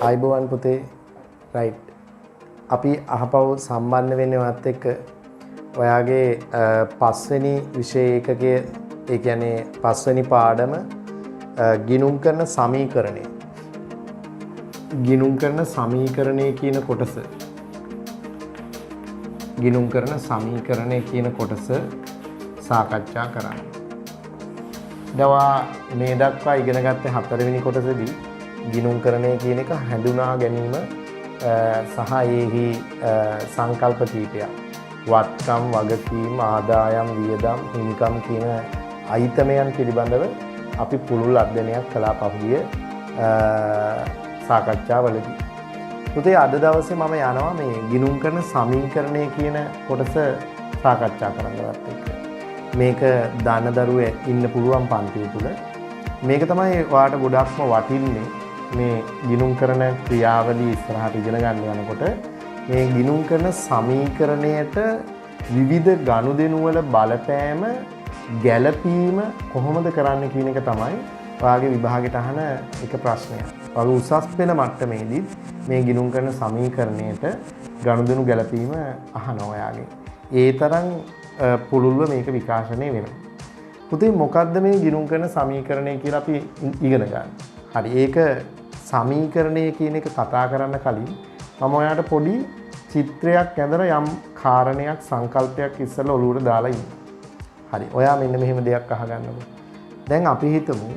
අයිබෝවන් පුතේ රයිට් අපි අහපව් සම්බන්ධ වෙන්නේ වත් එක්ක ඔයාගේ පස්වෙනි විෂය ඒකකයේ ඒ කියන්නේ පස්වෙනි පාඩම ගිණුම් කරන සමීකරණය කියන කොටස ගිණුම් කරන සමීකරණය කියන කොටස සාකච්ඡා කරන්න. දවා මේ දක්වා ඉගෙන ගත්තේ හතරවෙනි කොටසේදී ගිණුම්කරණය කියන එක හඳුනා ගැනීම සහ ඒහි සංකල්ප කීපයක් වත්කම් වගකීම් ආදායම් වියදම් හිමිකම් කියන අයිතමයන් පිළිබඳව අපි පුළුල් අධ්‍යයනයක් කළා පහුගිය සාකච්ඡාවලදී. පුතේ අද දවසේ මම යනවා මේ ගිණුම් කරන සමීකරණය කියන කොටස සාකච්ඡා කරන්නවත් එක්ක. මේක දාන දරුවෝ ඉන්න පුළුවන් පන්තිය තුල මේක තමයි ඔයාලට ගොඩක්ම වටින්නේ. මේ ගිණුම් කරන ක්‍රියාවලිය ඉස්සරහට ඉගෙන ගන්න යනකොට මේ ගිණුම් කරන සමීකරණයට විවිධ ගනුදෙනු වල බලපෑම ගැළපීම කොහොමද කරන්න කියන එක තමයි ඔයාගේ විභාගයට අහන එක ප්‍රශ්නයක්. ඔයාගේ උසස් පෙළ මට්ටමේදී මේ ගිණුම් කරන සමීකරණයට ගනුදෙනු ගැළපීම අහනවා ඔයාගේ. ඒ තරම් පුළුල්ව මේක විකාශනය වෙනවා. පුතේ මොකද්ද මේ ගිණුම් කරන සමීකරණය කියලා අපි ඉගෙන ගන්න. හරි ඒක සමීකරණය කියන එක කතා කරන්න කලින් මම ඔයාලට පොඩි චිත්‍රයක් ඇඳලා යම් කාරණයක් සංකල්පයක් ඉස්සෙල්ලා ඔලුවට දාලා ඉන්නවා. හරි. ඔයා මෙන්න මෙහෙම දෙයක් අහගන්නකො. දැන් අපි හිතමු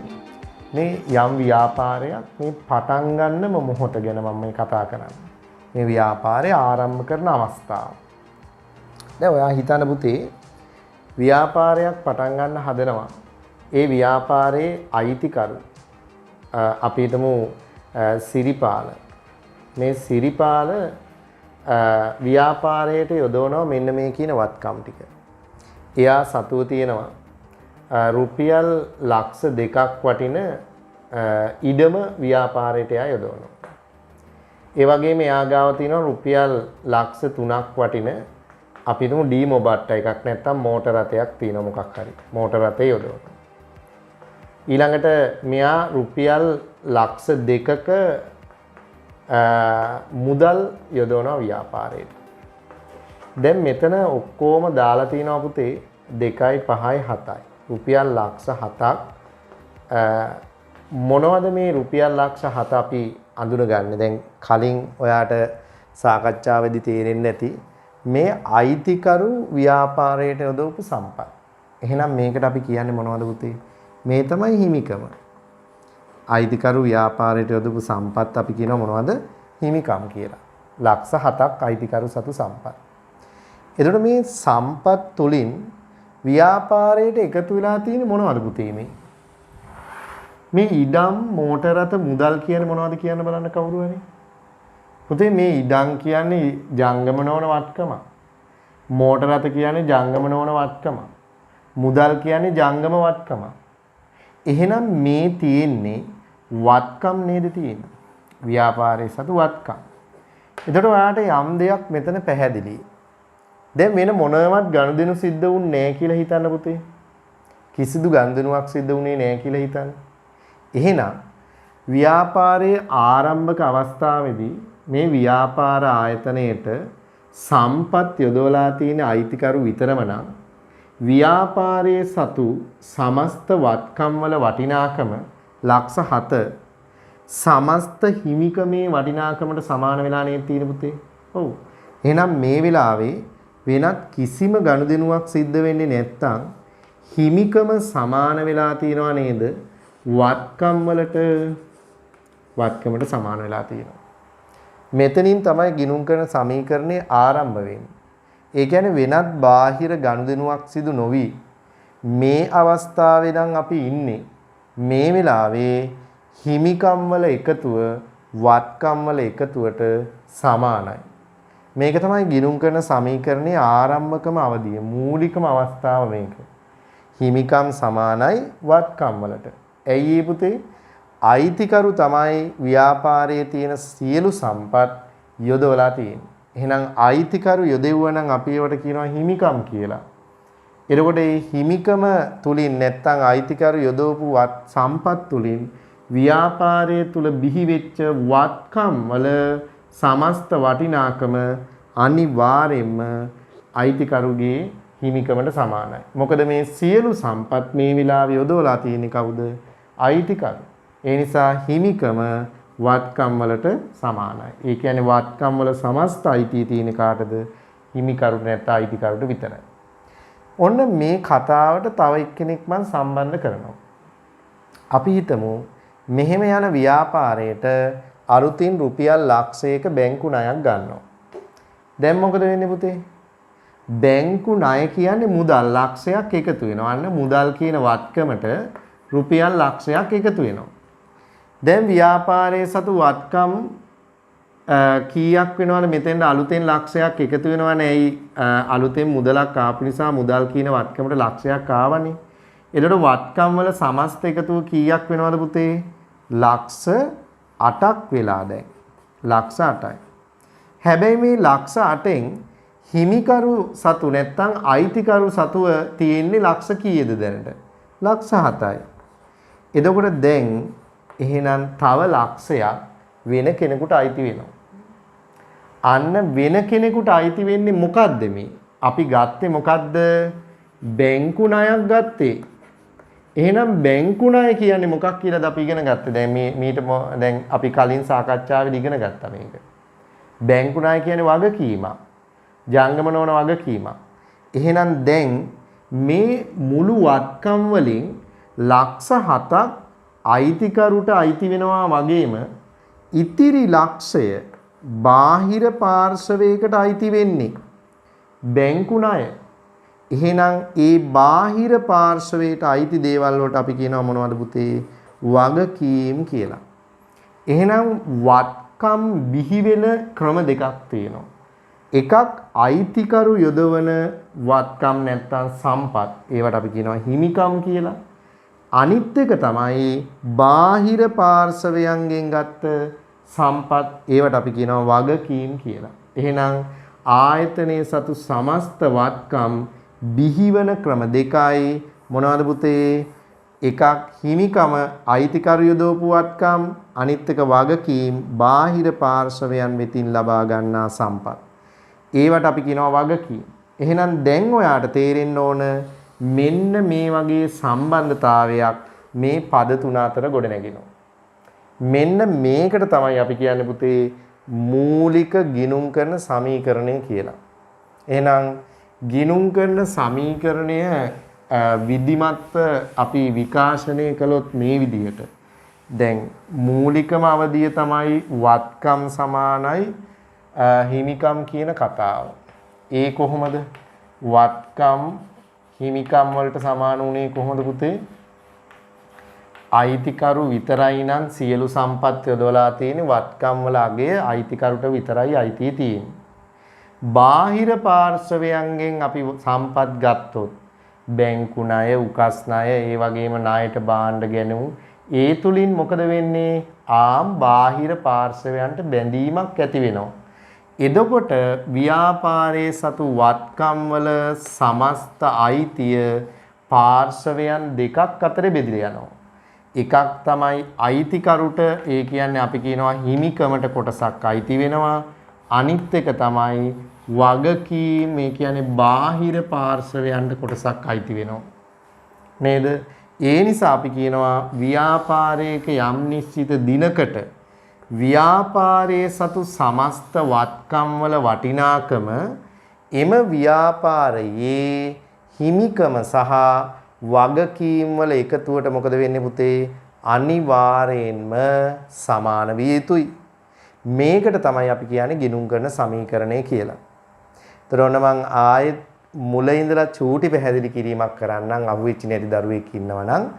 මේ යම් ව්‍යාපාරයක් මේ පටන් ගන්නම මොහොත ගැන මම මේ කතා කරන්නේ. මේ ව්‍යාපාරය ආරම්භ කරන අවස්ථාව. දැන් ඔයා හිතන්න පුතේ ව්‍යාපාරයක් පටන් ගන්න හදනවා. ඒ ව්‍යාපාරයේ අයිතිකරු අපි හිතමු සිරිපාල. මේ සිරිපාල ව්‍යාපාරයට යොදවනවා මෙන්න මේ කියන වත්කම් ටික. එයා සතුව තියෙනවා රුපියල් ලක්ෂ 2ක් වටින ඉඩම ව්‍යාපාරයට එයා යොදවනවා. ඒ වගේම එයා ගාව තියෙනවා රුපියල් ලක්ෂ 3ක් වටින අපි හිතමු ඩී මොබට් එකක් නැත්නම් මෝටර රථයක් තියෙනවා මොකක් හරි. මෝටර රථය යොදවනවා. ඊළඟට මෙයා රුපියල් ලක්ෂ 2ක මුදල් යොදවනවා ව්‍යාපාරයට. දැන් මෙතන ඔක්කොම දාලා තිනවා පුතේ 2යි 5යි 7යි. රුපියල් ලක්ෂ 7ක් මොනවද මේ රුපියල් ලක්ෂ 7 අපි අඳුනගන්නේ? දැන් කලින් ඔයාට සාකච්ඡාවේදී තේරෙන්නේ නැති මේ අයිතිකරු ව්‍යාපාරයට යොදවපු සම්පත්. එහෙනම් මේකට අපි කියන්නේ මොනවද පුතේ? මේ තමයි හිමිකම. අයිතිකරු ව්‍යාපාරයට යොදපු සම්පත් අපි කියනවා මොනවද? හිමිකම් කියලා. ලක්ෂ 7ක් අයිතිකරු සතු සම්පත්. එතකොට මේ සම්පත් තුලින් ව්‍යාපාරයට එකතු වෙලා තියෙන්නේ මොනවද පුතේ මේ? මේ ඉඩම් මෝටර රථ මුදල් කියන්නේ මොනවද කියන්න බලන්න කවුරු හරි. පුතේ මේ ඉඩම් කියන්නේ ජංගම නොවන වත්කම. මෝටර රථ කියන්නේ ජංගම නොවන වත්කම. මුදල් කියන්නේ ජංගම වත්කම. එහෙනම් මේ තියෙන්නේ වත්කම් නේද තියෙන්නේ? ව්‍යාපාරයේ සතු වත්කම්. එතකොට ඔයාලට යම් දෙයක් මෙතන පැහැදිලි. දැන් වෙන මොනවත් ගනුදෙනු සිද්ධ වුන්නේ නැහැ කියලා හිතන්න පුතේ. කිසිදු ගනුදෙනුවක් සිද්ධ වුණේ නැහැ කියලා හිතන්න. එහෙනම් ව්‍යාපාරයේ ආරම්භක අවස්ථාවේදී මේ ව්‍යාපාර ආයතනයේට සම්පත් යොදවලා තියෙන අයිතිකරු විතරම නම් ව්‍යාපාරයේ සතු සමස්ත වත්කම් වල වටිනාකම ලක්ෂ 7 සමස්ත හිමිකමේ වටිනාකමට සමාන වෙලා නේද තියෙන්නේ පුතේ? ඔව්. එහෙනම් මේ වෙලාවේ වෙනත් කිසිම ගනුදෙනුවක් සිද්ධ වෙන්නේ නැත්නම් හිමිකම සමාන වෙලා තියෙනවා නේද? වත්කමට සමාන වෙලා තියෙනවා. මෙතනින් තමයි ගිණුම් කරන සමීකරණය ආරම්භ වෙන්නේ. ඒ කියන්නේ වෙනත් බාහිර ගනුදෙනුවක් සිදු නොවි මේ අවස්ථාවේ නම් අපි ඉන්නේ මේ වෙලාවේ හිමිකම් වල එකතුව වත්කම් වල එකතුවට සමානයි. මේක තමයි ගිණුම් කරන සමීකරණයේ ආරම්භකම අවධිය මූලිකම අවස්ථාව මේක. හිමිකම් සමානයි වත්කම් වලට. ඇයි පුතේ? අයිතිකරු තමයි ව්‍යාපාරයේ තියෙන සියලු සම්පත් යොදවලා තියෙන්නේ. එහෙනම් අයිතිකරු යොදෙව්වා නම් අපි ඒවට කියනවා හිමිකම් කියලා. එතකොට මේ හිමිකම තුලින් නැත්තම් අයිතිකරු යොදවපු සම්පත් තුලින් ව්‍යාපාරයේ තුල බිහි වෙච්ච වත්කම් වල සමස්ත වටිනාකම අනිවාර්යයෙන්ම අයිතිකරුගේ හිමිකමට සමානයි. මොකද මේ සියලු සම්පත් මේ විලාවේ යොදවලා තියෙන්නේ කවුද? අයිතිකරු. ඒ නිසා හිමිකම වත්කම් වලට සමානයි. ඒ කියන්නේ වත්කම් වල සමස්ත අයිතිය තියෙන කාටද? හිමිකරු නැත්නම් අයිතිකරුට විතරයි. ඔන්න මේ කතාවට තව එක්කෙනෙක් මම සම්බන්ධ කරනවා. අපි හිතමු මෙහෙම යන ව්‍යාපාරයට අලුතින් රුපියල් ලක්ෂයක බැංකු ණයක් ගන්නවා. දැන් මොකද වෙන්නේ පුතේ? බැංකු ණය කියන්නේ මුදල් ලක්ෂයක් එකතු වෙනවා. අන්න මුදල් කියන වත්කමට රුපියල් ලක්ෂයක් එකතු වෙනවා. දැන් ව්‍යාපාරයේ සතු වත්කම් කීයක් වෙනවද? මෙතෙන්ට අලුතෙන් ලක්ෂයක් එකතු වෙනවනේ. ඇයි අලුතෙන් මුදලක් ආපු නිසා මුදල් කියන වත්කමට ලක්ෂයක් ආවනේ. එතකොට වත්කම් වල සමස්ත එකතුව කීයක් වෙනවද පුතේ? ලක්ෂ 8ක් වෙලා දැන්. ලක්ෂ 8යි. හැබැයි මේ ලක්ෂ 8න් හිමිකරු සතු නැත්තම් අයිතිකරු සතුව තියෙන්නේ ලක්ෂ කීයද දැනට? ලක්ෂ 7යි. එතකොට දැන් එහෙනම් තව ලක්ෂයක් වෙන කෙනෙකුට අයිති වෙනවා. අන්න වෙන කෙනෙකුට අයිති වෙන්නේ මොකද්ද මේ? අපි ගත්තේ මොකද්ද? බැංකු ණයක් ගත්තේ. එහෙනම් බැංකු ණය කියන්නේ මොකක් කියලාද අපි ඉගෙන ගත්තේ? දැන් මීට දැන් අපි කලින් සාකච්ඡාවේදී ඉගෙන ගත්තා මේක. බැංකු ණය කියන්නේ වගකීමක්. ජංගම නොවන වගකීමක්. එහෙනම් දැන් මේ මුළු වත්කම් වලින් ලක්ෂ 7ක් අයිතිකරුට අයිති වෙනවා වගේම ඉතිරි ලක්ෂය බාහිර පාර්ශවයකට අයිති වෙන්නේ බැංකු ණය. එහෙනම් ඒ බාහිර පාර්ශවයට අයිති දේවල් වලට අපි කියනවා මොනවද පුතේ? වගකීම් කියලා. එහෙනම් වත්කම් බිහි වෙන ක්‍රම දෙකක් තියෙනවා. එකක් අයිතිකරු යොදවන වත්කම් නැත්තම් සම්පත්. ඒවට අපි කියනවා හිමිකම් කියලා. අනිත් එක තමයි බාහිර පාර්ශවයන්ගෙන් ගත්ත සම්පත්. ඒවට අපි කියනවා වගකීම් කියලා. එහෙනම් ආයතනයේ සතු සමස්ත වත්කම් බිහිවන ක්‍රම දෙකයි. මොනවද පුතේ? එකක් හිමිකම අයිතිකරු යොදවපු වත්කම්, අනිත් එක වගකීම් බාහිර පාර්ශවයන් වෙතින් ලබා ගන්නා සම්පත්. ඒවට අපි කියනවා වගකීම්. එහෙනම් දැන් ඔයාට තේරෙන්න ඕන මෙන්න මේ වගේ සම්බන්ධතාවයක් මේ පද තුන අතර ගොඩ නැගෙනවා. මෙන්න මේකට තමයි අපි කියන්නේ පුතේ මූලික ගිණුම් කරන සමීකරණය කියලා. එහෙනම් ගිණුම් කරන සමීකරණය විධිමත්ව අපි විකාශනය කළොත් මේ විදිහට. දැන් මූලිකම අවධිය තමයි වත්කම් සමානයි හිමිකම් කියන කතාව. ඒ කොහොමද? වත්කම් හිමිකම් වලට සමාන උනේ කොහොමද පුතේ? අයිතිකරු විතරයි නම් සියලු සම්පත් යොදවලා තියෙන වත්කම් වල අගය අයිතිකරුට විතරයි අයිතිය තියෙන්නේ. බාහිර පාර්ශවයන්ගෙන් අපි සම්පත් ගත්තොත් බැංකු ණය, උකස් ණය, ඒ වගේම ණයට භාණ්ඩ ගැනීම ඒ තුලින් මොකද වෙන්නේ? බාහිර පාර්ශවයන්ට බැඳීමක් ඇති වෙනවා. එතකොට ව්‍යාපාරයේ සතු වත්කම් වල සමස්ත අයිතිය පාර්ශවයන් දෙකක් අතර බෙදලා යනවා. එකක් තමයි අයිතිකරුට, ඒ කියන්නේ අපි කියනවා හිමිකමට කොටසක් අයිති වෙනවා. අනිත් එක තමයි වගකීම්, ඒ කියන්නේ බාහිර පාර්ශවයන්ට කොටසක් අයිති වෙනවා. නේද? ඒ නිසා අපි කියනවා ව්‍යාපාරයක යම් නිශ්චිත දිනකට ව්‍යාපාරයේ සතු සමස්ත වත්කම් වල වටිනාකම එම ව්‍යාපාරයේ හිමිකම සහ වගකීම් වල එකතුවට මොකද වෙන්නේ පුතේ? අනිවාර්යෙන්ම සමාන විය යුතුයි. මේකට තමයි අපි කියන්නේ ගිණුම් කරන සමීකරණය කියලා. ඒතර ඔන්න මම ආයෙත් මුල ඉඳලා චූටි පැහැදිලි කිරීමක් කරන්නම්. අහුවෙච්ච නැති දරුවෙක් ඉන්නවා නම්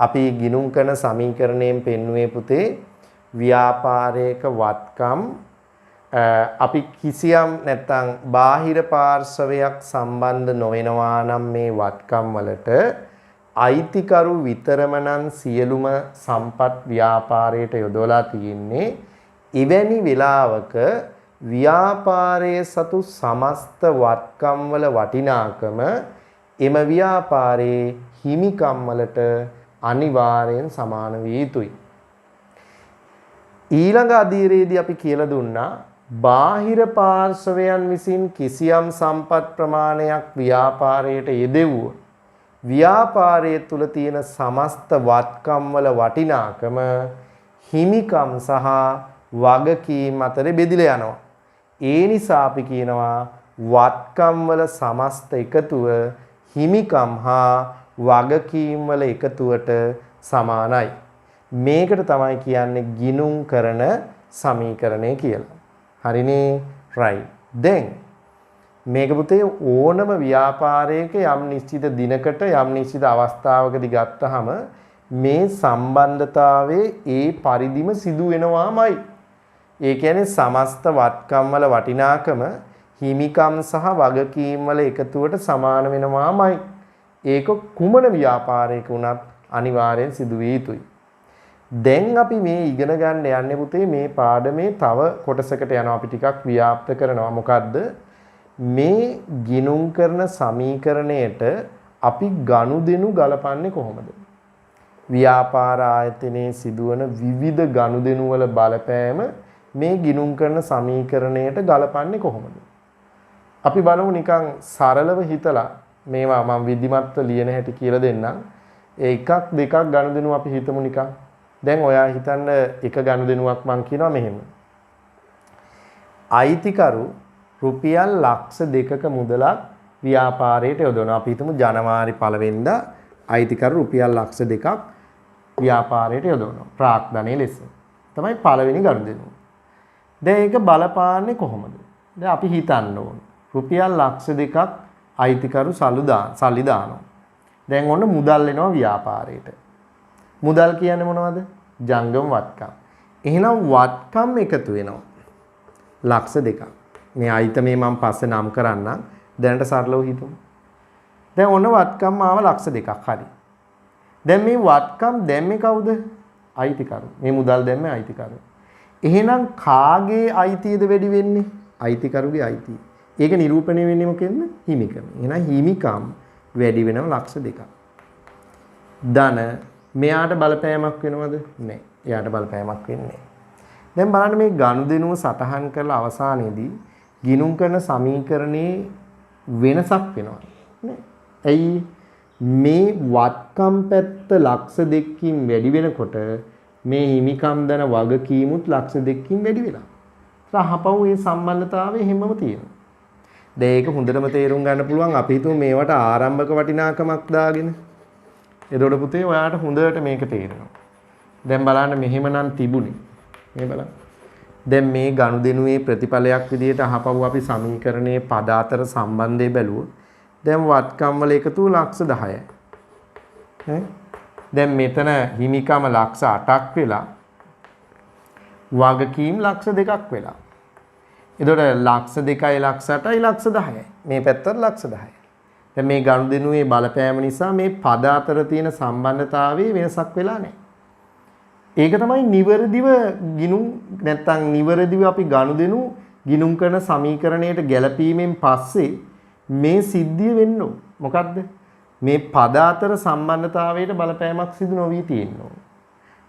අපි ගිණුම් කරන සමීකරණයෙන් පෙන්වුවේ පුතේ ව්‍යාපාරයක වත්කම් අපි කිසියම් නැත්තම් බාහිර පාර්ශවයක් සම්බන්ධ නොවෙනවා නම් මේ වත්කම් වලට අයිතිකරු විතරම නම් සියලුම සම්පත් ව්‍යාපාරයට යොදවලා තියෙන්නේ. එවැනි වෙලාවක ව්‍යාපාරයේ සතු සමස්ත වත්කම් වල වටිනාකම එම ව්‍යාපාරයේ හිමිකම් වලට අනිවාර්යෙන් සමාන විය යුතුයි. ඊළඟ අධීරයේදී අපි කියලා දුන්නා බාහිර පාර්ශවයන් විසින් කිසියම් සම්පත් ප්‍රමාණයක් ව්‍යාපාරයට යෙදෙව්වොත් ව්‍යාපාරයේ තුල තියෙන සමස්ත වත්කම් වල වටිනාකම හිමිකම් සහ වගකීම් අතර බෙදිලා යනවා. ඒ නිසා අපි කියනවා වත්කම් වල සමස්ත එකතුව හිමිකම් හා වගකීම් වල එකතුවට සමානයි. මේකට තමයි කියන්නේ ගිණුම් කරන සමීකරණය කියලා. හරිනේ? right. දැන් මේක පුතේ ඕනම ව්‍යාපාරයක යම් නිශ්චිත දිනකට යම් නිශ්චිත අවස්ථාවකදී ගත්තාම මේ සම්බන්ධතාවයේ ඒ පරිදිම සිදු වෙනවාමයි. ඒ කියන්නේ සමස්ත වත්කම් වල වටිනාකම හිමිකම් සහ වගකීම් වල එකතුවට සමාන වෙනවාමයි. ඒක කුමන ව්‍යාපාරයක වුණත් අනිවාර්යෙන් සිදු විය යුතුයි. දැන් අපි මේ ඉගෙන ගන්න යන්නේ පුතේ මේ පාඩමේ තව කොටසකට යනවා අපි ටිකක් ව්‍යාප්ත කරනවා. මොකද්ද? මේ ගිණුම් කරන සමීකරණයට අපි ගනුදෙනු ගලපන්නේ කොහොමද? ව්‍යාපාර ආයතනයේ සිදුවන විවිධ ගනුදෙනු වල බලපෑම මේ ගිණුම් කරන සමීකරණයට ගලපන්නේ කොහොමද? අපි බලමු නිකන් සරලව හිතලා මේවා මම විධිමත්ව ලියන හැටි කියලා දෙන්නම්. ඒ එකක් දෙකක් ගනුදෙනු අපි හිතමු නිකන්. දැන් ඔයා හිතන්න එක ගනුදෙනුවක් මම කියනවා මෙහෙම. අයිතිකරු රුපියල් ලක්ෂ 2ක මුදලක් ව්‍යාපාරයට යොදවනවා. අපි හිතමු ජනවාරි 1 වෙනිදා අයිතිකරු රුපියල් ලක්ෂ 2ක් ව්‍යාපාරයට යොදවනවා. ප්‍රාග්ධනයේ ලෙස. තමයි පළවෙනි ගනුදෙනුව. දැන් ඒක බලපාන්නේ කොහොමද? දැන් අපි හිතන්න ඕන. රුපියල් ලක්ෂ 2ක් අයිතිකරු සල්ලි දානවා. දැන් ඔන්න මුදල් එනවා ව්‍යාපාරයට. මුදල් කියන්නේ මොනවද? ජංගම වත්කම්. එහෙනම් වත්කම් එකතු වෙනවා. ලක්ෂ 2ක්. මේ අයිතමේ මම පස්සේ නම් කරන්නම්. දැනට සරලව හිතමු. දැන් ඔන්න වත්කම් ආව ලක්ෂ 2ක්. හරි. දැන් මේ වත්කම් දැම්මේ කවුද? අයිතිකරු. මේ මුදල් දැම්මේ අයිතිකරු. එහෙනම් කාගේ අයිතියද වැඩි වෙන්නේ? අයිතිකරුගේ අයිතිය. ඒක නිරූපණය වෙන්නේ මොකෙන්ද? හිමිකම. එහෙනම් හිමිකම් වැඩි වෙනවා ලක්ෂ 2ක්. ධන මෙයාට බලපෑමක් වෙනවද? නැහැ. එයාට බලපෑමක් වෙන්නේ නැහැ. දැන් බලන්න මේ ගනුදෙනුව සටහන් කරලා අවසානයේදී ගිණුම් කරන සමීකරණේ වෙනසක් වෙනවා. නේ? ඇයි මේ වත්කම් පැත්ත ලක්ෂ 2කින් වැඩි වෙනකොට මේ හිමිකම් දන වගකීමුත් ලක්ෂ 2කින් වැඩි වෙනවා. රහපව් මේ සම්බන්ධතාවය හැමම තියෙනවා. දැන් ඒක හොඳටම තේරුම් ගන්න පුළුවන් අපි හිතමු මේවට ආරම්භක වටිනාකමක් දාගෙන. එතකොට පුතේ ඔයාට හොඳට මේක තේරෙනවා. දැන් බලන්න මෙහෙමනම් තිබුණේ. මේ බලන්න. දැන් මේ ගනුදෙනුවේ ප්‍රතිඵලයක් විදිහට අහපව් අපි සමීකරණයේ පද අතර සම්බන්ධය බැලුවොත් දැන් වත්කම් වල එකතු ලක්ෂ 10යි. දැන් මෙතන හිමිකම ලක්ෂ 8ක් වෙලා වගකීම් ලක්ෂ 2ක් වෙලා. එතකොට ලක්ෂ 2යි ලක්ෂ 8යි ලක්ෂ 10යි. මේ පැත්තට ලක්ෂ 10යි. දැන් මේ ගනුදෙනුවේ බලපෑම නිසා මේ පද අතර තියෙන සම්බන්ධතාවයේ වෙනසක් වෙලා නැහැ. ඒක තමයි නිවැරදිව ගිණුම් නැත්තම් නිවැරදිව අපි ගනුදෙනු ගිණුම් කරන සමීකරණයට ගැලපීමෙන් පස්සේ මේ සිද්ධිය වෙන්න ඕන. මොකද්ද? මේ පද අතර සම්බන්ධතාවයට බලපෑමක් සිදු නොවී තියෙනවා.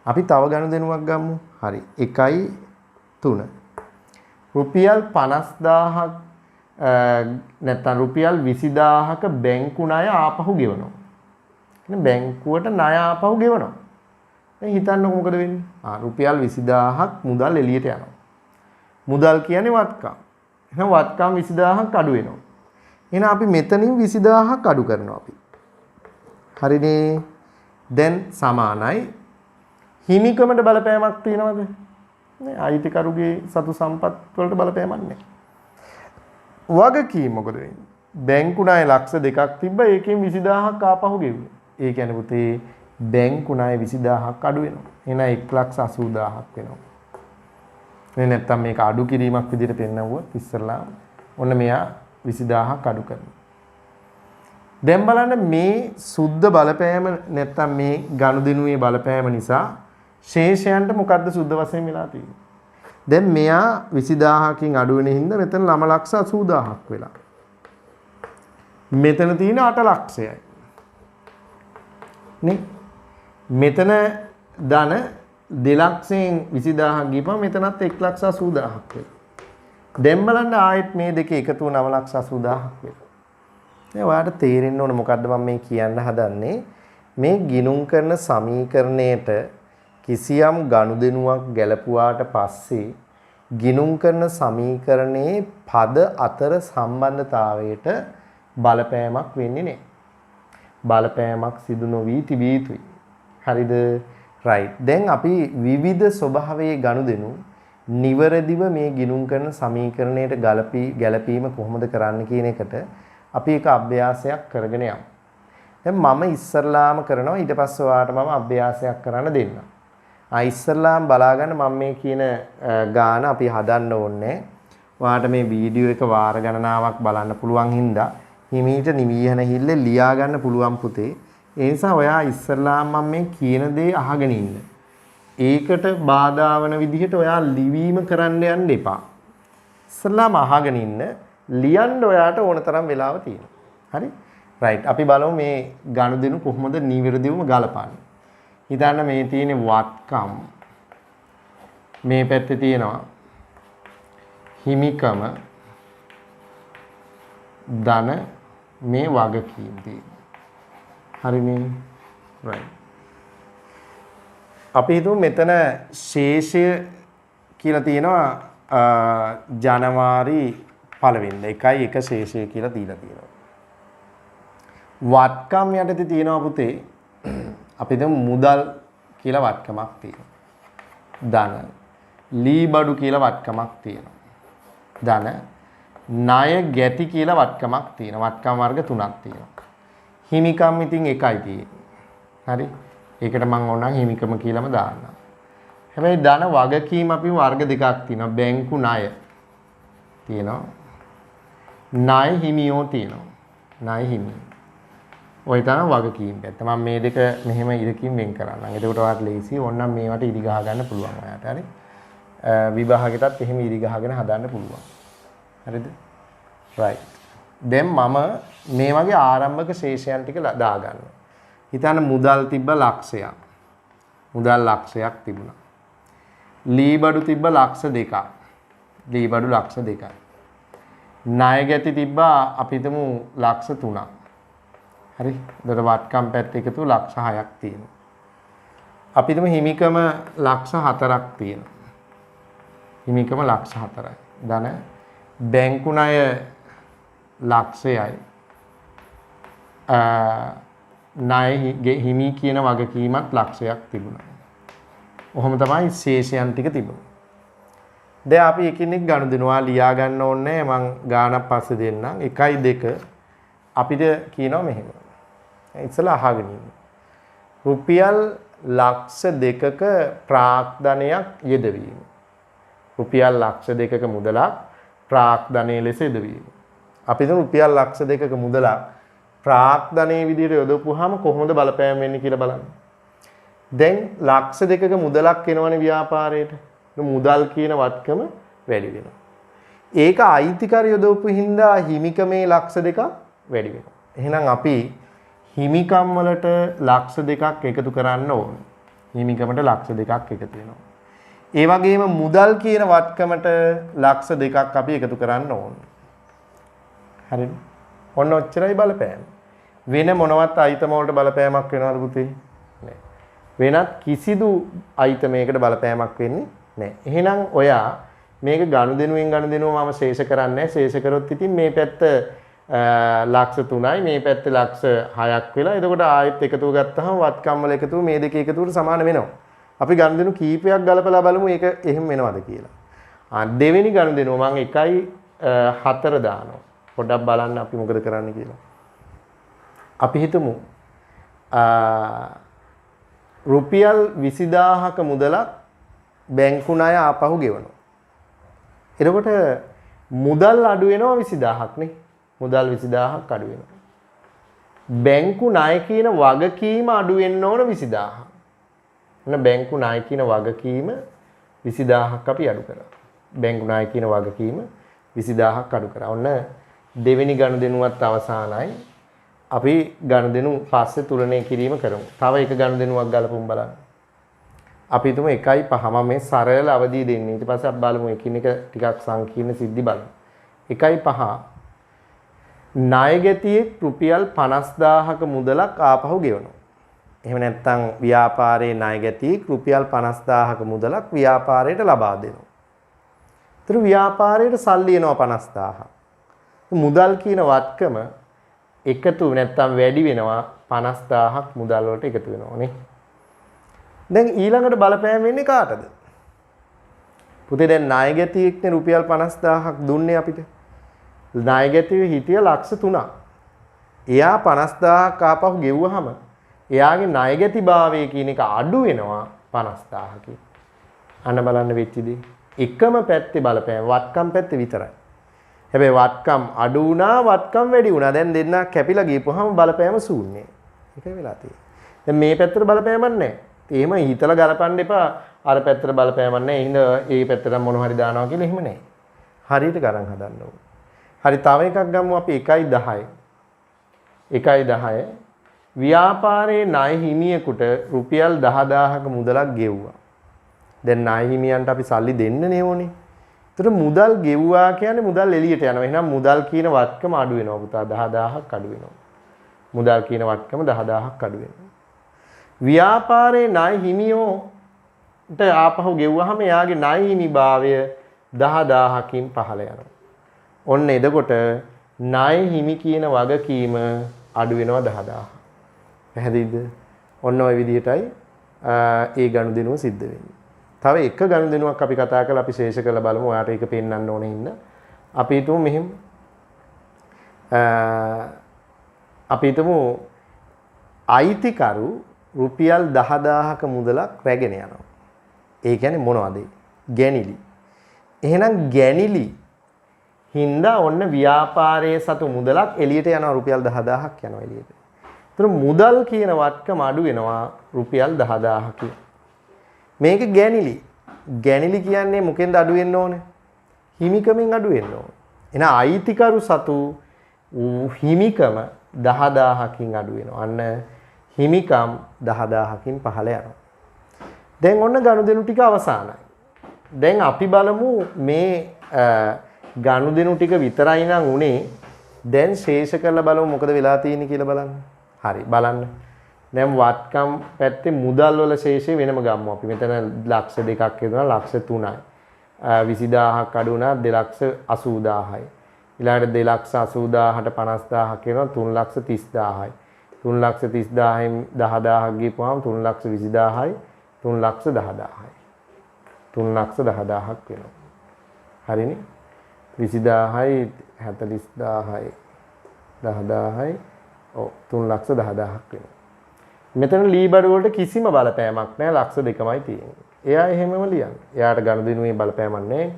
අපි තව ගනුදෙනුවක් ගමු. හරි. 1.3 රුපියල් 50000ක් නැත්නම් රුපියල් 20000ක බැංකු ණය ආපහු ගෙවනවා. කියන්නේ බැංකුවට ණය ආපහු ගෙවනවා. දැන් හිතන්නකො මොකද වෙන්නේ? රුපියල් 20000ක් මුදල් එළියට යනවා. මුදල් කියන්නේ වත්කම්. එහෙනම් වත්කම් 20000ක් අඩු වෙනවා. එහෙනම් අපි මෙතනින් 20000ක් අඩු කරනවා අපි. හරිනේ. දැන් සමානයි හිමිකමට බලපෑමක් තියෙනවද? නෑ. අයිතිකරුගේ සතු සම්පත් වලට බලපෑමක් නෑ. වගකීම් මොකද වෙන්නේ? බැංකු ණය ලක්ෂ 2ක් තිබ්බා ඒකෙන් 20000ක් ආපහු ගෙවුවා. ඒ කියන්නේ පුතේ බැංකු ණය 20000ක් අඩු වෙනවා. එහෙනම් 1,80,000ක් වෙනවා. මේ නැත්තම් මේක අඩු කිරීමක් විදිහට පෙන්නවුවොත් ඉස්සරලා ඔන්න මෙයා 20000ක් අඩු කරනවා. දැන් බලන්න මේ සුද්ධ බලපෑම නැත්තම් මේ ගනුදෙනුවේ බලපෑම නිසා ශේෂයන්ට මොකද්ද සුද්ධ වශයෙන් වෙලා තියෙන්නේ? දැන් මෙයා 20000කින් අඩු වෙන හින්දා මෙතන ළම ලක්ෂ 80000ක් වෙලා. මෙතන තියෙන 8 ලක්ෂයයි. නේ? මෙතන ධන 2 ලක්ෂයෙන් 20000ක් ගිහපම මෙතනත් 1 ලක්ෂ 80000ක් වෙලා. දැන් බලන්න ආයෙත් මේ දෙකේ එකතුව 9 ලක්ෂ 80000ක් වෙලා. දැන් ඔයාලට තේරෙන්න ඕන මොකද්ද මම මේ කියන්න හදන්නේ? මේ ගිණුම් කරන සමීකරණයට කිසියම් ගනුදෙනුවක් ගැලපුවාට පස්සේ ගිණුම් කරන සමීකරණයේ පද අතර සම්බන්ධතාවයට බලපෑමක් වෙන්නේ නැහැ. බලපෑමක් සිදු නොවී තිබිය යුතුයි. හරිද? right. දැන් අපි විවිධ ස්වභාවයේ ගනුදෙනු නිවරදිව මේ ගිණුම් කරන සමීකරණයට ගැලපීම කොහොමද කරන්න කියන එකට අපි එක අභ්‍යාසයක් කරගෙන යමු. දැන් මම ඉස්සරලාම කරනවා ඊට පස්සේ ඔයාලට මම අභ්‍යාසයක් කරන්න දෙන්නම්. ඉස්සරලාම බලා ගන්න මම මේ කියන ගාන අපි හදන්න ඕනේ. ඔයාලට මේ වීඩියෝ එක වාර ගණනාවක් බලන්න පුළුවන් හින්දා හිමීට නිවියන හිල්ලේ ලියා ගන්න පුළුවන් පුතේ. ඒ නිසා ඔයා ඉස්සරලාම මම මේ කියන දේ අහගෙන ඉන්න. ඒකට බාධා වන විදිහට ඔයා ලිවීම කරන්න යන්න එපා. ඉස්සරලාම අහගෙන ඉන්න. ලියන්න ඔයාට ඕන තරම් වෙලාව තියෙනවා. හරි? right. අපි බලමු මේ ගනුදෙනු කොහොමද නිවැරදිවම ගලපන්නේ. හිතන්න මේ තියෙන වත්කම් මේ පැත්තේ තියෙනවා හිමිකම ධන මේ වගකීම් තියෙනවා. හරිනේ? right. අපි හිතමු මෙතන ශේෂය කියලා තියෙනවා ජනවාරි 1 වෙනිදා 1 ශේෂය කියලා දීලා තියෙනවා. වත්කම් යටතේ තියෙනවා පුතේ අපි හිතමු මුදල් කියලා වත්කමක් තියෙනවා. ධන ලී බඩු කියලා වත්කමක් තියෙනවා. ධන ණය ගැති කියලා වත්කමක් තියෙනවා. වත්කම් වර්ග 3ක් තියෙනවා. හිමිකම් ඉතින් එකයි තියෙන්නේ. හරි? ඒකට මම ඕනනම් හිමිකම කියලාම දාන්නම්. හැබැයි ධන වගකීම් අපි වර්ග දෙකක් තියෙනවා. බැංකු ණය තියෙනවා. ණය හිමියෝ තියෙනවා. ණය හිමියෝ. ඔය තමයි වගකීම් පැත්ත. මම මේ දෙක මෙහෙම ඉරකින් වෙන් කරන්නම්. එතකොට ඔයාලට ලේසි. ඕනනම් මේවට ඉරි ගහ ගන්න පුළුවන් ඔයාලට. හරි? විභාගෙටත් එහෙම ඉරි ගහගෙන හදන්න පුළුවන්. හරිද? right. දැන් මම මේ වගේ ආරම්භක ශේෂයන් ටික දා ගන්නවා. හිතන්න මුදල් තිබ්බ ලක්ෂයක්. මුදල් ලක්ෂයක් තිබුණා. ලී බඩු තිබ්බ ලක්ෂ 2ක්. ලී බඩු ලක්ෂ 2යි. ණය ගැති තිබ්බා අපි හිතමු ලක්ෂ 3ක්. හරි? එතකොට වත්කම් පැත්ත එකතු ලක්ෂ 6ක් තියෙනවා. අපි හිතමු හිමිකම ලක්ෂ 4ක් තියෙනවා. හිමිකම ලක්ෂ 4යි. ධන බැංකු ණය ලක්ෂයයි. ණය හිමි කියන වගකීමත් ලක්ෂයක් තිබුණා. ඔහොම තමයි ශේෂයන් ටික තිබුණේ. දැන් අපි එකිනෙක ගනුදෙනුවා ලියා ගන්න ඕනේ. මම ගානක් පස්සේ දෙන්නම්. 1 2 අපිට කියනවා මෙහෙම. ඉස්සලා අහගෙන ඉන්න. රුපියල් ලක්ෂ 2ක ප්‍රාග්ධනයක් යෙදවීම. රුපියල් ලක්ෂ 2ක මුදලක් ප්‍රාග්ධනයේ ලෙස යෙදවීම. අපි හිතමු රුපියල් ලක්ෂ 2ක මුදලක් ප්‍රාග්ධනයේ විදිහට යොදවපුවාම කොහොමද බලපෑම් වෙන්නේ කියලා බලන්න. දැන් ලක්ෂ 2ක මුදලක් එනවනේ ව්‍යාපාරයට. මුදල් කියන වත්කම වැඩි වෙනවා. ඒක අයිතිකර යොදවපු හින්දා හිමිකමේ ලක්ෂ 2ක් වැඩි වෙනවා. එහෙනම් අපි හිමිකම් වලට ලක්ෂ 2ක් එකතු කරන්න ඕන. හිමිකමට ලක්ෂ 2ක් එකතු වෙනවා. ඒ වගේම මුදල් කියන වත්කමට ලක්ෂ 2ක් අපි එකතු කරන්න ඕන. හරිද? ඔන්න ඔච්චරයි බලපෑම. වෙන මොනවත් අයිතම වලට බලපෑමක් වෙනවද පුතේ? නෑ. වෙනත් කිසිදු අයිතමයකට බලපෑමක් වෙන්නේ නෑ. එහෙනම් ඔයා මේක ගනුදෙනුවෙන් ගනුදෙනුව මම ශේෂ කරන්නේ. ශේෂ කරොත් ඉතින් මේ පැත්ත ලක්ෂ 3යි මේ පැත්ත ලක්ෂ 6ක් වෙලා. එතකොට ආයෙත් එකතුව ගත්තාම වත්කම් වල එකතුව මේ දෙක එකතුවට සමාන වෙනවා. අපි ගනුදෙනු කීපයක් ගලපලා බලමු ඒක එහෙම වෙනවද කියලා. දෙවෙනි ගනුදෙනුව මම 1.4 දානවා. පොඩ්ඩක් බලන්න අපි මොකද කරන්න කියලා. අපි හිතමු රුපියල් 20000ක මුදලක් බැංකු ණය ආපහු ගෙවනවා. එතකොට මුදල් අඩු වෙනවා 20000ක් නේ. මුදල් 20000ක් අඩු වෙනවා. බැංකු ණය කියන වගකීම අඩු වෙන්න ඕන 20000. මොන බැංකු ණය කියන වගකීම 20000ක් අපි අඩු කරා. බැංකු නායකයින වගකීම 20000ක් අඩු කරා. ඔන්න දෙවෙනි ගනුදෙනුවත් අවසానයි. අපි ගනුදෙනු පස්සේ තුලනය කිරීම කරමු. තව එක ගනුදෙනුවක් ගලපමු බලන්න. අපි හිතමු 1.5 මේ සරල අවධිය දෙන්නේ. ඊට පස්සේ අපි බලමු එකින් එක ටිකක් සංකීර්ණ සිද්ධි බලමු. 1.5 ණය ගැතියෙක් රුපියල් 50000ක මුදලක් ආපහු ගෙවනවා. එහෙම නැත්නම් ව්‍යාපාරයේ ණය ගැතියෙක් රුපියල් 50000ක මුදලක් ව්‍යාපාරයට ලබා දෙනවා. ඒතර ව්‍යාපාරයට සල්ලි එනවා 50000ක්. මුදල් කියන වත්කම එකතු නැත්නම් වැඩි වෙනවා 50000ක් මුදල් වලට එකතු වෙනවා නේ. දැන් ඊළඟට බලපෑම් වෙන්නේ කාටද? පුතේ දැන් ණය ගැතියෙක්නේ රුපියල් 50000ක් දුන්නේ අපිට. ණය ගැතියෙ හිටිය ලක්ෂ 3ක්. එයා 50000ක් ආපහු ගෙවුවාම එයාගේ ණය ගැතිභාවය කියන එක අඩු වෙනවා 50000කින්. අන්න බලන්න වෙච්ච දේ. එකම පැත්තේ බලපෑම වත්කම් පැත්තේ විතරයි. හැබැයි වත්කම් අඩු වුණා වත්කම් වැඩි වුණා. දැන් දෙන්න කැපිලා ගියපුවාම බලපෑම ශූන්‍යයි. ඒකයි වෙලා තියෙන්නේ. දැන් මේ පැත්තට බලපෑමක් නැහැ. එහෙම හිතලා ගලපන්න එපා. අර පැත්තට බලපෑමක් නැහැ. එහෙනම් ඒ පැත්තට මොන හරි දානවා කියලා එහෙම නැහැ. හරියට ගණන් හදන්න ඕනේ. හරි තව එකක් ගමු අපි 1.10. 1.10 ව්‍යාපාරයේ ණය හිමියෙකුට රුපියල් 10000ක මුදලක් ගෙව්වා. දැන් ණය හිමියන්ට අපි සල්ලි දෙන්නනේ ඕනේ. ඒතර මුදල් ගෙව්වා කියන්නේ මුදල් එළියට යනවා. එහෙනම් මුදල් කියන වත්කම අඩු වෙනවා පුතා 10000ක් අඩු වෙනවා. මුදල් කියන වත්කම 10000ක් අඩු වෙනවා. ව්‍යාපාරයේ ණය හිමියෝට ආපහු ගෙව්වහම එයාගේ ණය හිමිභාවය 10000කින් පහළ යනවා. ඔන්න එතකොට ණය හිමි කියන වගකීම අඩු වෙනවා 10000. පැහැදිලිද? ඔන්න ওই විදිහටයි ඒ ගනුදෙනුව සිද්ධ වෙන්නේ. තව එක ගනුදෙනුවක් අපි කතා කරලා අපි ශේෂ කරලා බලමු. ඔයාලට ඒක පෙන්වන්න ඕනේ ඉන්න. අපි හිතමු මෙහෙම අපි හිතමු අයිතිකරු රුපියල් 10000ක මුදලක් රැගෙන යනවා. ඒ කියන්නේ මොනවද? ගැනිලි. එහෙනම් ගැනිලි හින්දා ඔන්න ව්‍යාපාරයේ සතු මුදලක් එළියට යනවා රුපියල් 10000ක් යනවා එළියට. ඒතර මුදල් කියන වත්කම අඩු වෙනවා රුපියල් 10000කින්. මේක ගැනිලි. ගැනිලි කියන්නේ මොකෙන්ද අඩු වෙන්න ඕනේ? හිමිකමෙන් අඩු වෙන්න ඕනේ. එහෙනම් අයිතිකරු සතු හිමිකම 10000කින් අඩු වෙනවා. අන්න හිමිකම් 10000කින් පහළ යනවා. දැන් ඔන්න ගනුදෙනු ටික අවසానයි. දැන් අපි බලමු මේ ගනුදෙනු ටික විතරයි නම් උනේ. දැන් ශේෂ කරලා බලමු මොකද වෙලා තියෙන්නේ කියලා බලන්න. හරි බලන්න. දැන් වත්කම් පැත්තේ මුදල් වල ශේෂය වෙනම ගමු අපි. මෙතන ලක්ෂ 2ක් හේතුණා ලක්ෂ 3යි. 20000ක් අඩු වුණා 280000යි. ඊළඟට 280000ට 50000ක් වෙනවා 330000යි. 330000න් 10000ක් ගිහපුවාම 320000යි 310000යි. 310000ක් වෙනවා. හරිනේ? 20000යි 40000යි 10000යි ඔව් 310000ක් වෙනවා. මෙතන ලී බඩු වලට කිසිම බලපෑමක් නැහැ. ලක්ෂ 2මයි තියෙන්නේ. එයා එහෙමම ලියන්න. එයාට ගනුදෙනුවේ බලපෑමක් නැහැ.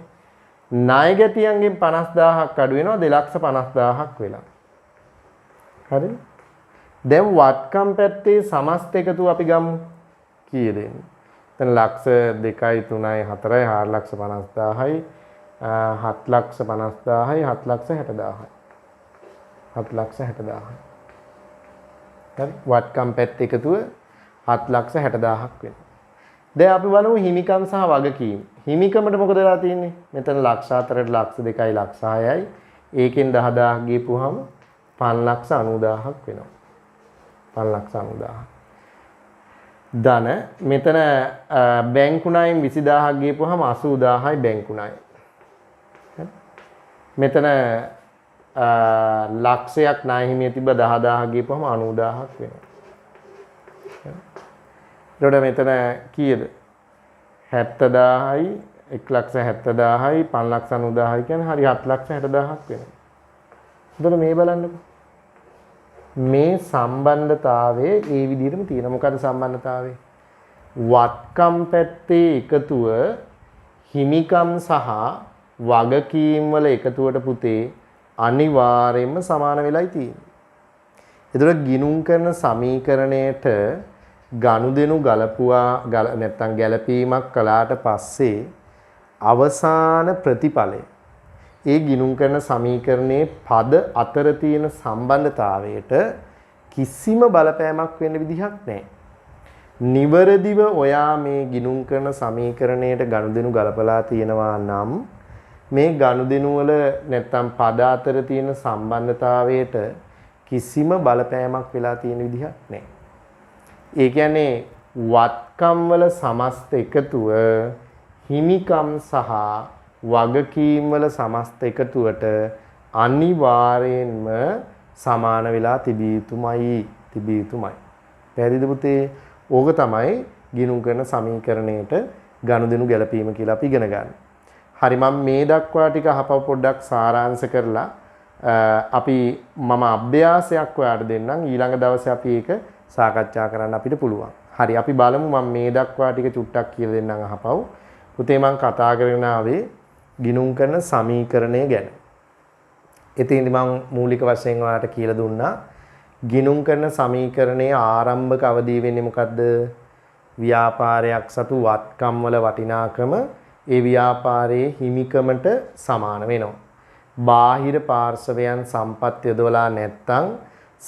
ණය ගැතියන්ගෙන් 50000ක් අඩු වෙනවා 250000ක් වෙලා. හරිද? දැන් වත්කම් පැත්තේ සමස්ත එකතු අපි ගමු. කීයද එන්නේ? දැන් ලක්ෂ 2යි 3යි 4යි 450000යි 750000යි 760000යි 760000යි. හරි වත්කම් පැත්ත එකතුව 760000ක් වෙනවා. දැන් අපි බලමු හිමිකම් සහ වගකීම්. හිමිකමට මොකද වෙලා තියෙන්නේ? මෙතන ලක්ෂ 4ට ලක්ෂ 2යි ලක්ෂ 6යි. ඒකෙන් 10000ක් ගිහපුවාම 590000ක් වෙනවා. 590000. ධන මෙතන බැංකු ණයෙන් 20000ක් ගිහපුවාම 80000යි බැංකු ණය. මෙතන ලක්ෂයක් ණය හිමිය තිබ්බ 10000ක් ගිහපුවාම 90000ක් වෙනවා. ඊට මෙතන කීයද? 70000යි 1,70,000යි 5,90,000යි කියන්නේ හරි 7,60,000ක් වෙනවා. එතකොට මේ බලන්නකෝ. මේ සම්බන්ධතාවයේ ඒ විදිහටම තියෙනවා. මොකද සම්බන්ධතාවය? වත්කම් පැත්තේ එකතුව හිමිකම් සහ වගකීම් වල එකතුවට පුතේ අනිවාර්යයෙන්ම සමාන වෙලයි තියෙන්නේ. එතකොට ගිණුම් කරන සමීකරණයට ගනුදෙනු ගලපුවා නැත්තම් ගැලපීමක් කළාට පස්සේ අවසාන ප්‍රතිඵලය ඒ ගිණුම් කරන සමීකරණයේ පද අතර තියෙන සම්බන්ධතාවයට කිසිම බලපෑමක් වෙන්න විදිහක් නැහැ. නිවරදිව ඔයා මේ ගිණුම් කරන සමීකරණයට ගනුදෙනු ගලපලා තියෙනවා නම් මේ ගනුදෙනු වල නැත්තම් පද අතර තියෙන සම්බන්ධතාවයට කිසිම බලපෑමක් වෙලා තියෙන විදිහක් නැහැ. ඒ කියන්නේ වත්කම් වල සමස්ත එකතුව හිමිකම් සහ වගකීම් වල සමස්ත එකතුවට අනිවාර්යෙන්ම සමාන වෙලා තිබිය යුතුමයි. පැහැදිලිද පුතේ? ඕක තමයි ගිණුම් කරන සමීකරණයට ගනුදෙනු ගැලපීම කියලා අපි ඉගෙන ගන්න. හරි, මම මේ දක්වා ටික අහපව පොඩ්ඩක් සාරාංශ කරලා අපි මම අභ්‍යාසයක් ඔයාලට දෙන්නම්. ඊළඟ දවසේ අපි ඒක සාකච්ඡා කරන්න අපිට පුළුවන්. හරි, අපි බලමු මම මේ දක්වා ටික චුට්ටක් කියලා දෙන්නම් අහපව. පුතේ මම කතා කරගෙන ආවේ ගිණුම් කරන සමීකරණය ගැන. එතෙන්දි මම මූලික වශයෙන් ඔයාලට කියලා දුන්නා ගිණුම් කරන සමීකරණයේ ආරම්භක අවධිය වෙන්නේ මොකද්ද? ව්‍යාපාරයක් සතු වත්කම් වල වටිනාකම ඒ ව්‍යාපාරයේ හිමිකමට සමාන වෙනවා. බාහිර පාර්ශවයන් සම්පත් යොදවලා නැත්නම්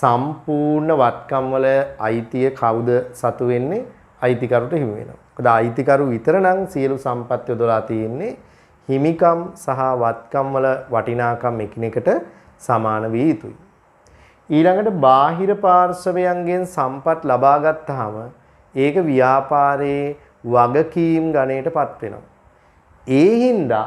සම්පූර්ණ වත්කම් වල අයිතිය කවුද සතු වෙන්නේ? අයිතිකරුට හිමි වෙනවා. මොකද අයිතිකරු විතර නම් සියලු සම්පත් යොදවලා තියෙන්නේ. හිමිකම් සහ වත්කම් වල වටිනාකම් එකිනෙකට සමාන විය යුතුයි. ඊළඟට බාහිර පාර්ශවයන්ගෙන් සම්පත් ලබා ගත්තාම ඒක ව්‍යාපාරයේ වගකීම් ගණයටපත් වෙනවා. ඒ හින්දා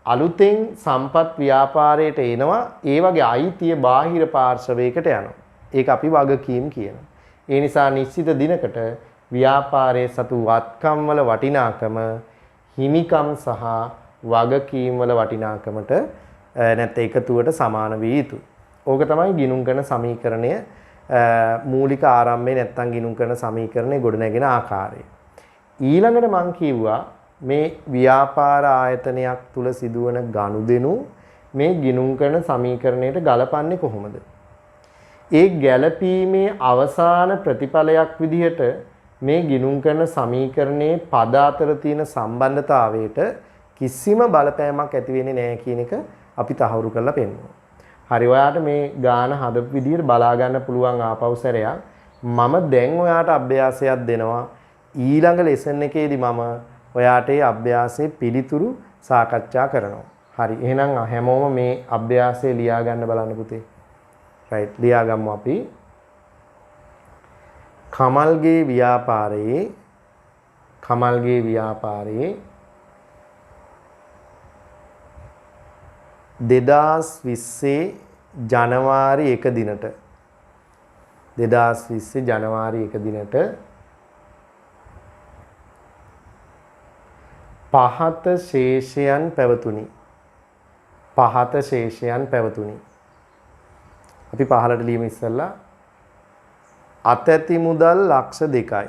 අලුතෙන් සම්පත් ව්‍යාපාරයට එනවා. ඒ වගේ අයිතිය බාහිර පාර්ශවයකට යනවා. ඒක අපි වගකීම් කියනවා. ඒ නිසා නිශ්චිත දිනකට ව්‍යාපාරයේ සතු වත්කම් වල වටිනාකම හිමිකම් සහ වගකීම් වල වටිනාකමට නැත්නම් එකතුවට සමාන විය යුතුයි. ඕක තමයි ගිණුම් කරන සමීකරණය මූලික ආරම්භයේ නැත්නම් ගිණුම් කරන සමීකරණේ ගොඩනැගෙන ආකාරය. ඊළඟට මම කිව්වා මේ ව්‍යාපාර ආයතනයක් තුල සිදුවන ගනුදෙනු මේ ගිණුම් කරන සමීකරණයට ගලපන්නේ කොහොමද? ඒ ගැලපීමේ අවසාන ප්‍රතිඵලයක් විදිහට මේ ගිණුම් කරන සමීකරණයේ පද අතර තියෙන සම්බන්ධතාවයට කිසිම බලපෑමක් ඇති වෙන්නේ නැහැ කියන එක අපි තහවුරු කරලා පෙන්නනවා. හරි, ඔයාට මේ ගාන හදපු විදිහට බලා ගන්න පුළුවන් ආපහු සැරයක්. මම දැන් ඔයාට අභ්‍යාසයක් දෙනවා. ඊළඟ ලෙසන් එකේදී මම ඔයාට ඒ අභ්‍යාසයේ පිළිතුරු සාකච්ඡා කරනවා. හරි, එහෙනම් හැමෝම මේ අභ්‍යාසය ලියා ගන්න බලන්න පුතේ. රයිට්, ලියා ගමු අපි. කමල්ගේ ව්‍යාපාරයේ 2020 ජනවාරි 1 දිනට 2020 ජනවාරි 1 දිනට පහත ශේෂයන් පැවතුණි. අපි පහලට ලියමු ඉස්සෙල්ලා. අතැති මුදල් ලක්ෂ 2යි.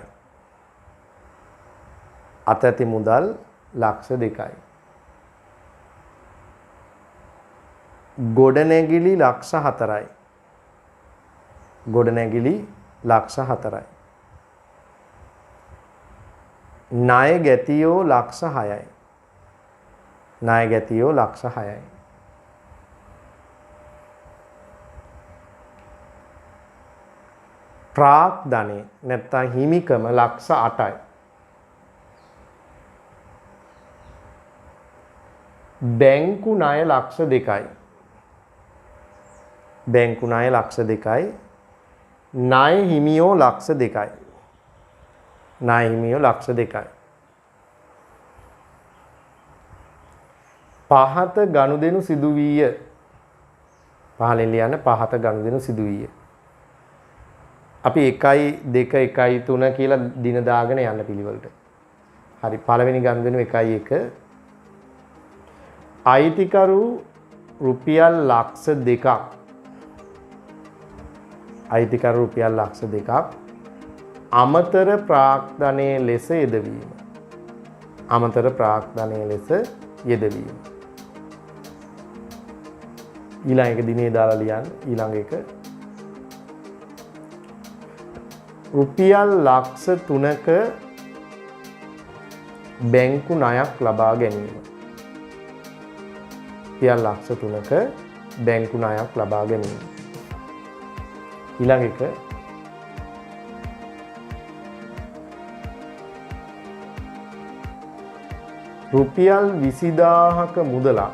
ගොඩනැගිලි ලක්ෂ 4යි. ණය ගැතියෝ ලක්ෂ 6යි. ප්‍රාග්ධනය නැත්නම් හිමිකම ලක්ෂ 8යි. බැංකු ණය ලක්ෂ 2යි. ණය හිමියෝ ලක්ෂ 2යි. පහත ගනුදෙනු සිදු වීය. පහලින් ලියන්න පහත ගනුදෙනු සිදු වීය. අපි 1 2 1 3 කියලා දින දාගෙන යන්න පිළිවෙලට. හරි, පළවෙනි ගනුදෙනු 1 අයිතිකරු රුපියල් ලක්ෂ 2ක්. අමතර ප්‍රාග්ධනයේ ලෙස යෙදවීම. ඊළඟ එක දිනේ දාලා ලියන්න. ඊළඟ එක රුපියල් ලක්ෂ 3ක බැංකු ණයක් ලබා ගැනීම. රුපියල් ලක්ෂ 3ක බැංකු ණයක් ලබා ගැනීම. ඊළඟ එක රුපියල් 20000ක මුදලක්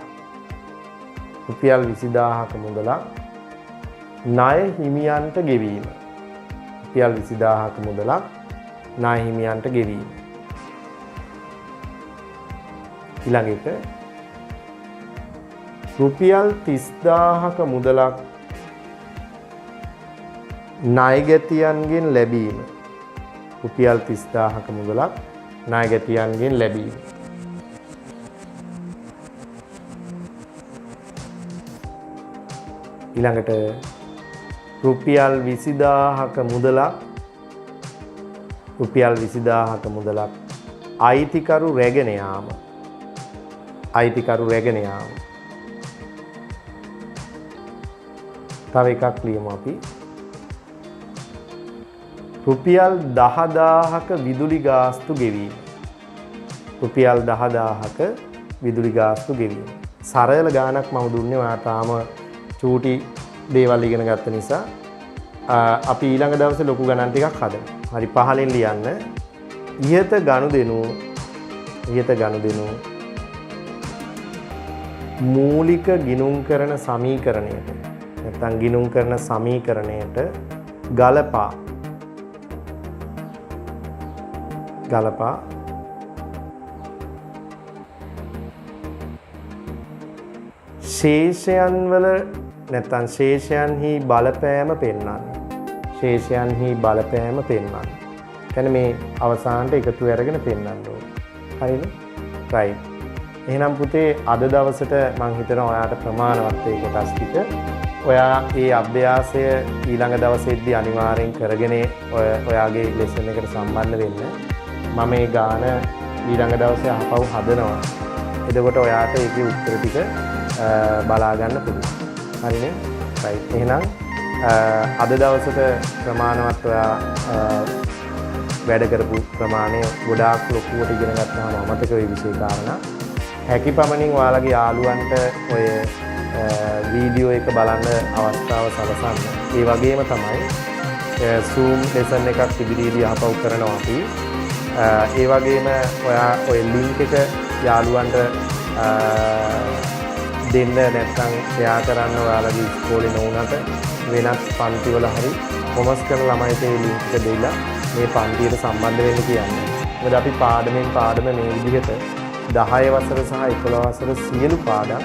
ණය හිමියන්ට ගෙවීම. රුපියල් 20000ක මුදලක් ණය හිමියන්ට ගෙවීම. ඊළඟ එක රුපියල් 30000ක මුදලක් ණයගැතියන්ගෙන් ලැබීම. රුපියල් 30000ක මුදලක් ණයගැතියන්ගෙන් ලැබීම. ඊළඟට රුපියල් 20000ක මුදලක් අයිතිකරු රැගෙන යාම. තව එකක් ලියමු අපි. රුපියල් 10000ක විදුලි ගාස්තු ගෙවීම. සරල ගාණක් මම දුන්නේ ඔයාට තාම චූටි දේවල් ඉගෙන ගත්ත නිසා අපි ඊළඟ දවසේ ලොකු ගණන් ටිකක් හදමු. හරි පහලින් ලියන්න. ඉහත ගනුදෙනු මූලික ගිණුම් කරන සමීකරණයට නැත්නම් ගිණුම් කරන සමීකරණයට ගලපා ශේෂයන් වල නැත්නම් ශේෂයන්හි බලපෑම පෙන්වන්න. කියන්නේ මේ අවසානට එකතු අරගෙන පෙන්වන්න ඕනේ. හරිද? right. එහෙනම් පුතේ අද දවසට මම හිතනවා ඔයාට ප්‍රමාණවත් ඒ කොටස් ටික. ඔයා මේ අභ්‍යාසය ඊළඟ දවසේදී අනිවාර්යෙන් කරගෙන ඔයාගේ ලෙසන් එකට සම්බන්ධ වෙන්න. මම මේ ගාන ඊළඟ දවසේ අහපව් හදනවා. එතකොට ඔයාට ඒකේ උත්තර ටික බලා ගන්න පුළුවන්. හරිනේ? right. එහෙනම් අද දවසට ප්‍රමාණවත් ඔයා වැඩ කරපු ප්‍රමාණය ගොඩාක් ලොකුවට ඉගෙන ගත්තාම අමතක වෙයි විශේෂ කාරණා. හැකි පමණින් ඔයාලගේ යාළුවන්ට ඔය වීඩියෝ එක බලන්න අවස්ථාව සලසන්න. ඒ වගේම තමයි Zoom lesson එකක් ඉදිරියේදී අහපව් කරනවා අපි. ඒ වගේම ඔයා ඔය link එක යාළුවන්ට දෙන්න නැත්නම් ෂෙයා කරන්න ඔයාලගේ ඉස්කෝලේ නොවුනට වෙනත් පන්තිවල හරි කොමර්ස් කරන ළමයිට මේ link එක දෙලා මේ පන්තියට සම්බන්ධ වෙන්න කියන්නේ. මොකද අපි පාඩමෙන් පාඩම මේ විදිහට 10 වසර සහ 11 වසර සියලු පාඩම්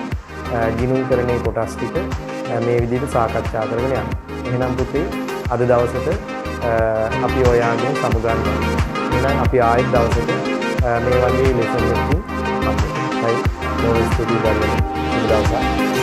ගිණුම් කරන්නේ කොටස් ටික මේ විදිහට සාකච්ඡා කරගෙන යනවා. එහෙනම් පුතේ අද දවසට අපි ඔයාගෙන් සමුගන්නවා. එහෙනම් අපි ආයෙත් දවසට මේ වගේ ලෙසන් එකකින් හම්බ වෙනවා. right? no study දවසට